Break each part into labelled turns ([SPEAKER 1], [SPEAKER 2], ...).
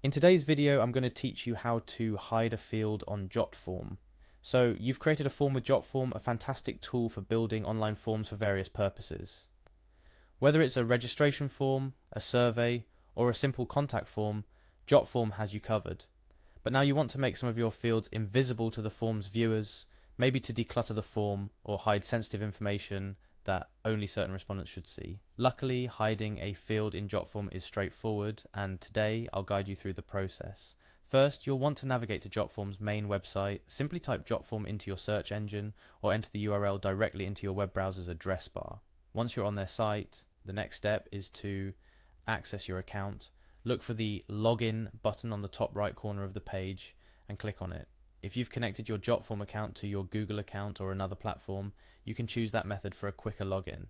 [SPEAKER 1] In today's video, I'm going to teach you how to hide a field on Jotform. So you've created a form with Jotform, a fantastic tool for building online forms for various purposes. Whether it's a registration form, a survey, or a simple contact form, Jotform has you covered. But now you want to make some of your fields invisible to the form's viewers, maybe to declutter the form or hide sensitive information that only certain respondents should see. Luckily, hiding a field in Jotform is straightforward, and today I'll guide you through the process. First, you'll want to navigate to Jotform's main website. Simply type Jotform into your search engine or enter the URL directly into your web browser's address bar. Once you're on their site, the next step is to access your account. Look for the Login button on the top right corner of the page and click on it. If you've connected your Jotform account to your Google account or another platform, you can choose that method for a quicker login.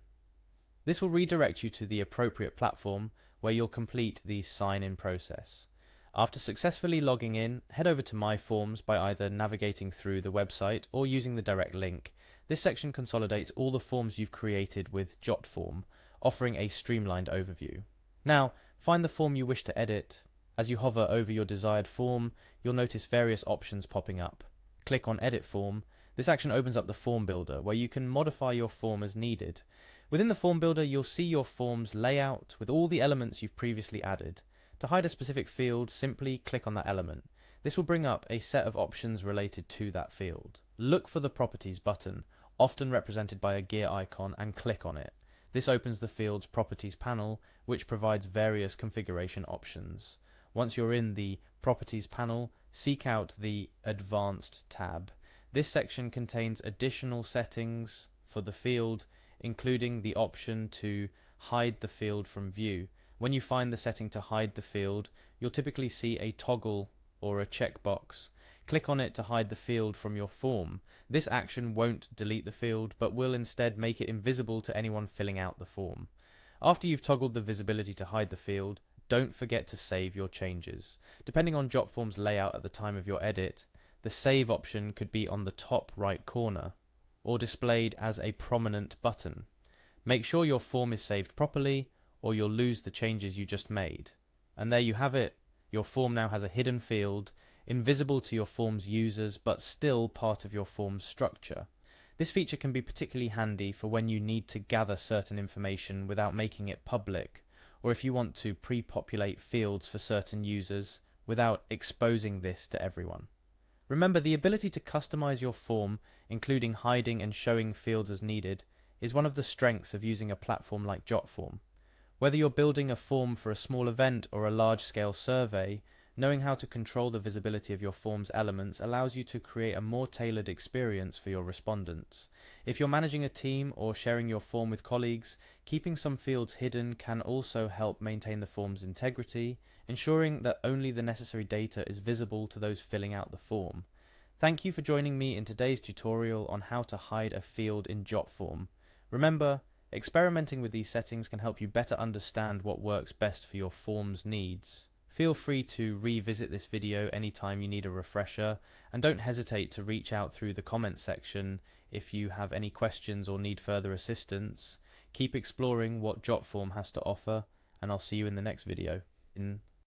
[SPEAKER 1] This will redirect you to the appropriate platform where you'll complete the sign-in process. After successfully logging in, head over to My Forms by either navigating through the website or using the direct link. This section consolidates all the forms you've created with Jotform, offering a streamlined overview. Now, find the form you wish to edit. As you hover over your desired form, you'll notice various options popping up. Click on Edit Form. This action opens up the Form Builder, where you can modify your form as needed. Within the Form Builder, you'll see your form's layout with all the elements you've previously added. To hide a specific field, simply click on that element. This will bring up a set of options related to that field. Look for the Properties button, often represented by a gear icon, and click on it. This opens the field's Properties panel, which provides various configuration options. Once you're in the Properties panel, seek out the Advanced tab. This section contains additional settings for the field, including the option to hide the field from view. When you find the setting to hide the field, you'll typically see a toggle or a checkbox. Click on it to hide the field from your form. This action won't delete the field, but will instead make it invisible to anyone filling out the form. After you've toggled the visibility to hide the field, don't forget to save your changes. Depending on Jotform's layout at the time of your edit, the Save option could be on the top right corner, or displayed as a prominent button. Make sure your form is saved properly, or you'll lose the changes you just made. And there you have it. Your form now has a hidden field, invisible to your form's users, but still part of your form's structure. This feature can be particularly handy for when you need to gather certain information without making it public, or if you want to pre-populate fields for certain users without exposing this to everyone. Remember, the ability to customize your form, including hiding and showing fields as needed, is one of the strengths of using a platform like Jotform. Whether you're building a form for a small event or a large-scale survey, knowing how to control the visibility of your form's elements allows you to create a more tailored experience for your respondents. If you're managing a team or sharing your form with colleagues, keeping some fields hidden can also help maintain the form's integrity, ensuring that only the necessary data is visible to those filling out the form. Thank you for joining me in today's tutorial on how to hide a field in Jotform. Remember, experimenting with these settings can help you better understand what works best for your form's needs. Feel free to revisit this video anytime you need a refresher, and don't hesitate to reach out through the comments section if you have any questions or need further assistance. Keep exploring what Jotform has to offer, and I'll see you in the next video.